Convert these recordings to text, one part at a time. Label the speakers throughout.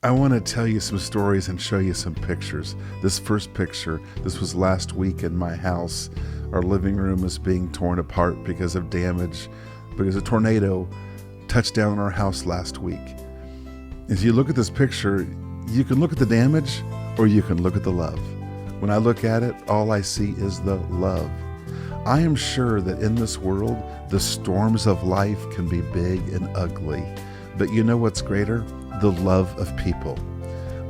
Speaker 1: I want to tell you some stories and show you some pictures. This first picture, this was last week in my house. Our living room is being torn apart because of damage, because a tornado touched down on our house last week. As you look at this picture, you can look at the damage or you can look at the love. When I look at it, all I see is the love. I am sure that in this world, the storms of life can be big and ugly. But you know what's greater? The love of people.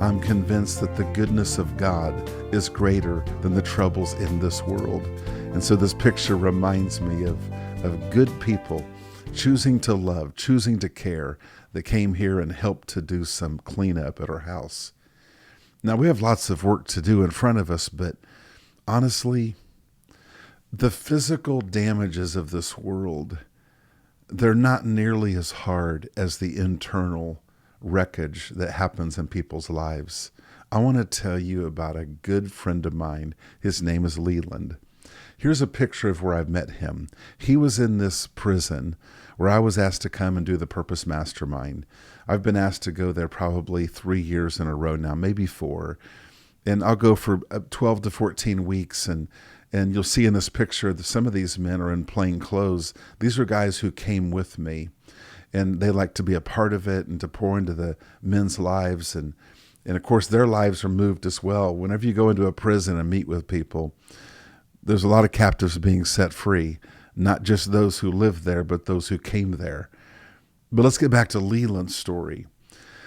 Speaker 1: I'm convinced that the goodness of God is greater than the troubles in this world. And so this picture reminds me of good people choosing to love, choosing to care, that came here and helped to do some cleanup at our house. Now, we have lots of work to do in front of us, but honestly, the physical damages of this world, they're not nearly as hard as the internal wreckage that happens in people's lives. I want to tell you about a good friend of mine. His name is Leland. Here's a picture of where I've met him. He was in this prison where I was asked to come and do the Purpose Mastermind. I've been asked to go there probably 3 years in a row now, maybe 4. And I'll go for 12 to 14 weeks. And you'll see in this picture that some of these men are in plain clothes. These are guys who came with me. And they like to be a part of it and to pour into the men's lives. And of course, their lives are moved as well. Whenever you go into a prison and meet with people, there's a lot of captives being set free, not just those who live there, but those who came there. But let's get back to Leland's story.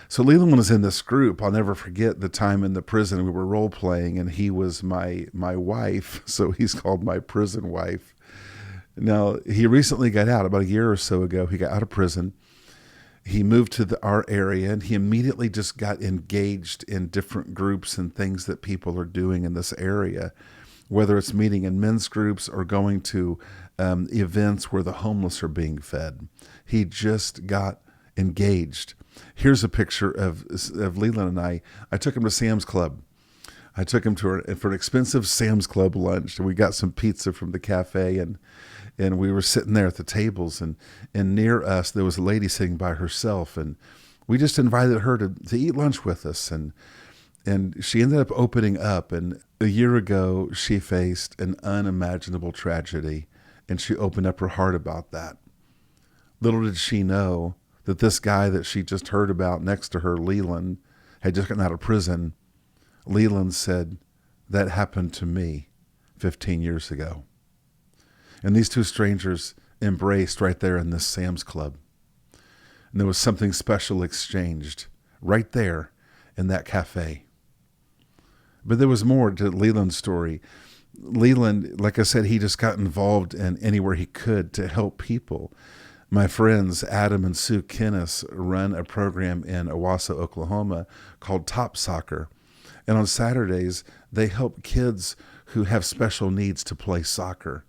Speaker 1: So Leland was in this group. I'll never forget the time in the prison we were role playing, and he was my wife. So he's called my prison wife. Now, he recently got out about a year or so ago. He got out of prison. He moved to our area, and he immediately just got engaged in different groups and things that people are doing in this area, whether it's meeting in men's groups or going to events where the homeless are being fed. He just got engaged. Here's a picture of Leland and I. I took him to Sam's Club. I took him for an expensive Sam's Club lunch. We got some pizza from the cafe, and we were sitting there at the tables, and near us there was a lady sitting by herself, and we just invited her to eat lunch with us, and she ended up opening up. And a year ago she faced an unimaginable tragedy, and she opened up her heart about that. Little did she know that this guy that she just heard about next to her, Leland, had just gotten out of prison. Leland said, "That happened to me 15 years ago." And these two strangers embraced right there in this Sam's Club. And there was something special exchanged right there in that cafe. But there was more to Leland's story. Leland, like I said, he just got involved in anywhere he could to help people. My friends, Adam and Sue Kinnis, run a program in Owasso, Oklahoma called Top Soccer. And on Saturdays, they help kids who have special needs to play soccer.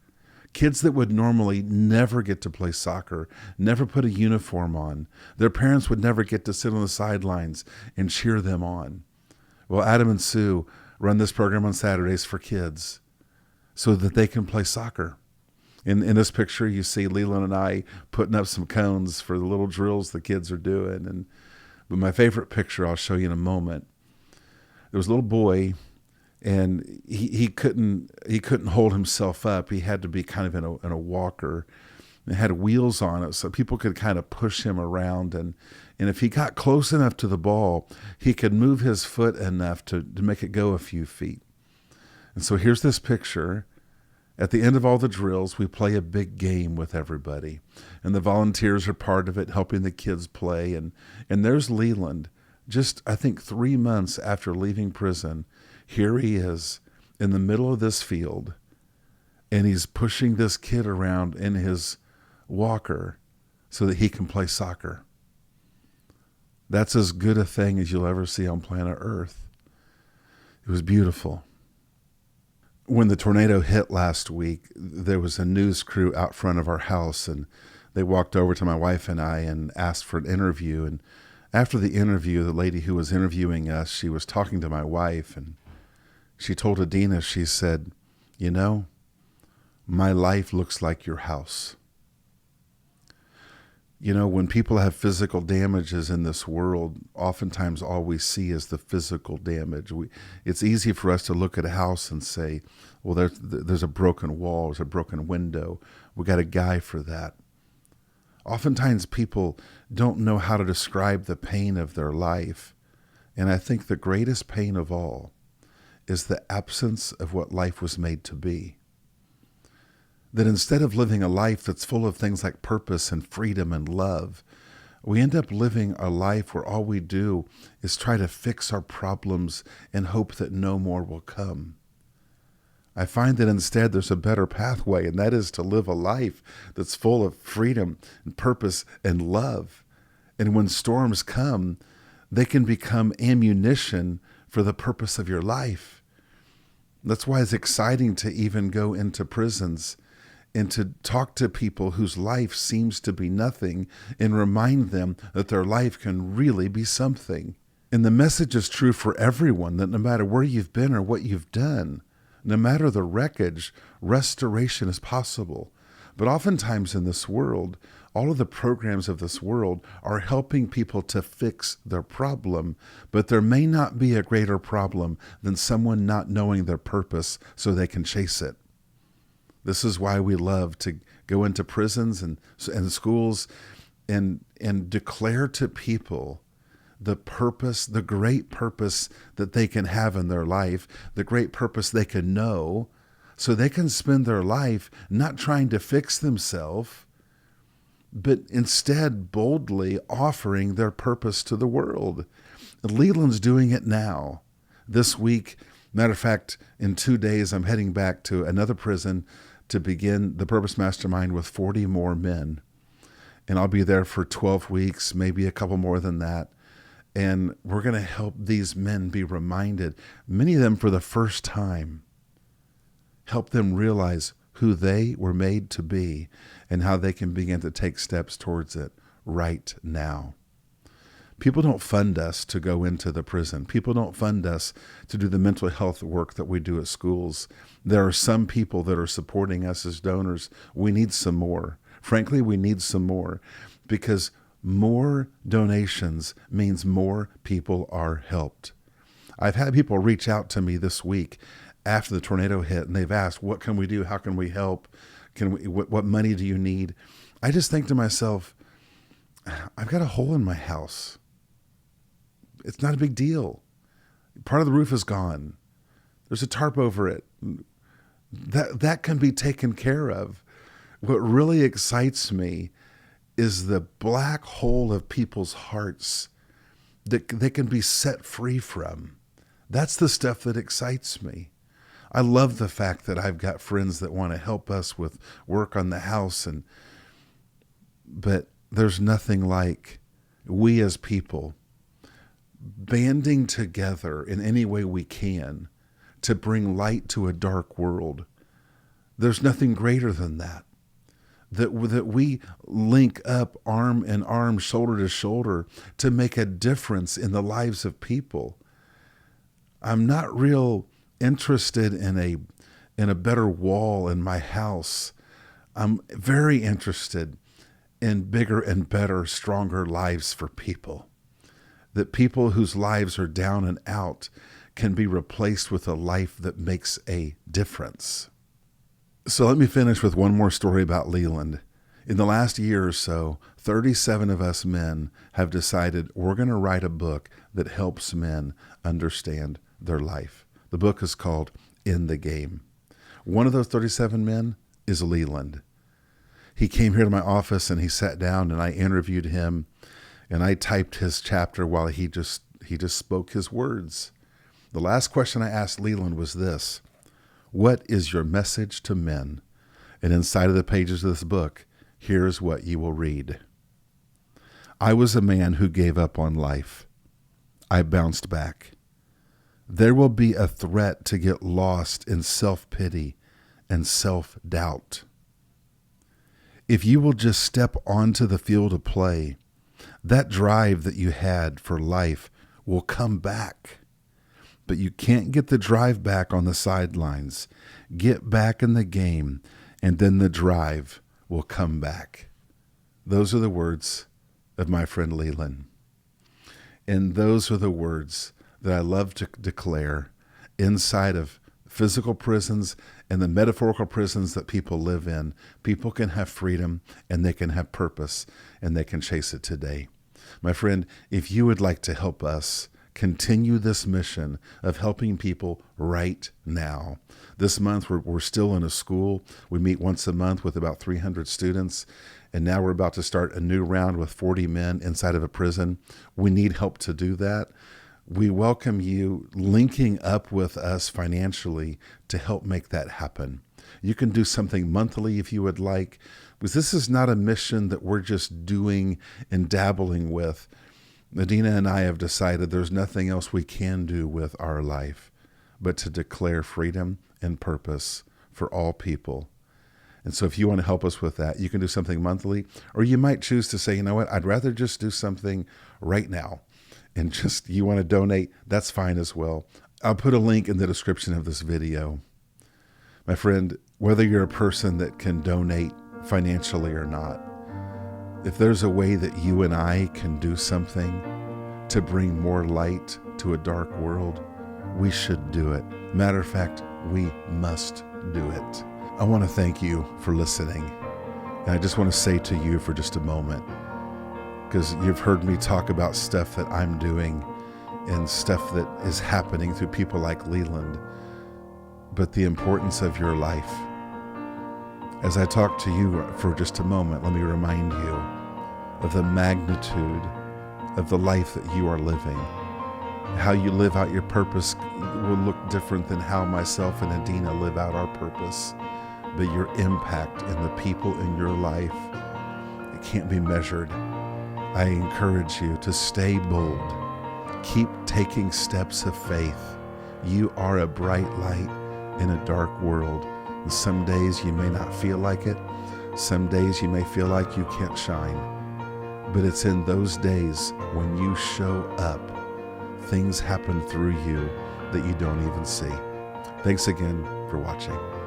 Speaker 1: Kids that would normally never get to play soccer, never put a uniform on. Their parents would never get to sit on the sidelines and cheer them on. Well, Adam and Sue run this program on Saturdays for kids so that they can play soccer. In this picture, you see Leland and I putting up some cones for the little drills the kids are doing. But my favorite picture I'll show you in a moment. There was a little boy, and he couldn't hold himself up. He had to be kind of in a walker. It had wheels on it, so people could kind of push him around. And if he got close enough to the ball, he could move his foot enough to make it go a few feet. And so here's this picture. At the end of all the drills, we play a big game with everybody. And the volunteers are part of it, helping the kids play. And there's Leland, just, I think, 3 months after leaving prison. Here he is in the middle of this field, and he's pushing this kid around in his walker so that he can play soccer. That's as good a thing as you'll ever see on planet Earth. It was beautiful. When the tornado hit last week, there was a news crew out front of our house, and they walked over to my wife and I and asked for an interview. And after the interview, the lady who was interviewing us, she was talking to my wife, and she told Adina, she said, "You know, my life looks like your house." When people have physical damages in this world, oftentimes all we see is the physical damage. It's easy for us to look at a house and say, well, there's a broken wall, there's a broken window. We got a guy for that. Oftentimes people don't know how to describe the pain of their life. And I think the greatest pain of all is the absence of what life was made to be. That instead of living a life that's full of things like purpose and freedom and love, we end up living a life where all we do is try to fix our problems and hope that no more will come. I find that instead there's a better pathway, and that is to live a life that's full of freedom and purpose and love. And when storms come, they can become ammunition for the purpose of your life. That's why it's exciting to even go into prisons and to talk to people whose life seems to be nothing and remind them that their life can really be something. And the message is true for everyone, that no matter where you've been or what you've done, no matter the wreckage, restoration is possible. But oftentimes in this world, all of the programs of this world are helping people to fix their problem, but there may not be a greater problem than someone not knowing their purpose so they can chase it. This is why we love to go into prisons and schools and declare to people the purpose, the great purpose that they can have in their life, the great purpose they can know, so they can spend their life not trying to fix themselves, but instead boldly offering their purpose to the world. Leland's doing it now. This week, matter of fact, in 2 days, I'm heading back to another prison to begin the Purpose Mastermind with 40 more men. And I'll be there for 12 weeks, maybe a couple more than that. And we're going to help these men be reminded, many of them for the first time, help them realize who they were made to be and how they can begin to take steps towards it right now. People don't fund us to go into the prison. People don't fund us to do the mental health work that we do at schools. There are some people that are supporting us as donors. We need some more. Frankly, we need some more, because more donations means more people are helped. I've had people reach out to me this week after the tornado hit, and they've asked, what can we do? How can we help? What money do you need? I just think to myself, I've got a hole in my house. It's not a big deal. Part of the roof is gone. There's a tarp over it. That can be taken care of. What really excites me is the black hole of people's hearts that they can be set free from. That's the stuff that excites me. I love the fact that I've got friends that want to help us with work on the house, but there's nothing like we as people banding together in any way we can to bring light to a dark world. There's nothing greater than that. That we link up arm in arm, shoulder to shoulder, to make a difference in the lives of people. I'm not real interested in a better wall in my house. I'm very interested in bigger and better, stronger lives for people. That people whose lives are down and out can be replaced with a life that makes a difference. So let me finish with one more story about Leland. In the last year or so, 37 of us men have decided we're going to write a book that helps men understand their life. The book is called In the Game. One of those 37 men is Leland. He came here to my office and he sat down, and I interviewed him, and I typed his chapter while he just spoke his words. The last question I asked Leland was this: what is your message to men? And inside of the pages of this book, here's what you will read. I was a man who gave up on life. I bounced back. There will be a threat to get lost in self-pity and self-doubt. If you will just step onto the field of play, that drive that you had for life will come back. But you can't get the drive back on the sidelines. Get back in the game, and then the drive will come back. Those are the words of my friend Leland. And those are the words that I love to declare inside of physical prisons and the metaphorical prisons that people live in. People can have freedom and they can have purpose and they can chase it today. My friend, if you would like to help us continue this mission of helping people right now. This month, we're still in a school. We meet once a month with about 300 students. And now we're about to start a new round with 40 men inside of a prison. We need help to do that. We welcome you linking up with us financially to help make that happen. You can do something monthly if you would like, because this is not a mission that we're just doing and dabbling with. Adina and I have decided there's nothing else we can do with our life but to declare freedom and purpose for all people. And so if you want to help us with that, you can do something monthly, or you might choose to say, you know what, I'd rather just do something right now. And just, you want to donate, that's fine as well. I'll put a link in the description of this video. My friend, whether you're a person that can donate financially or not, if there's a way that you and I can do something to bring more light to a dark world, we should do it. Matter of fact, we must do it. I want to thank you for listening. And I just want to say to you for just a moment, because you've heard me talk about stuff that I'm doing and stuff that is happening through people like Leland, but the importance of your life. As I talk to you for just a moment, let me remind you of the magnitude of the life that you are living. How you live out your purpose will look different than how myself and Adina live out our purpose. But your impact and the people in your life, it can't be measured. I encourage you to stay bold. Keep taking steps of faith. You are a bright light in a dark world. And some days you may not feel like it. Some days you may feel like you can't shine. But it's in those days when you show up, things happen through you that you don't even see. Thanks again for watching.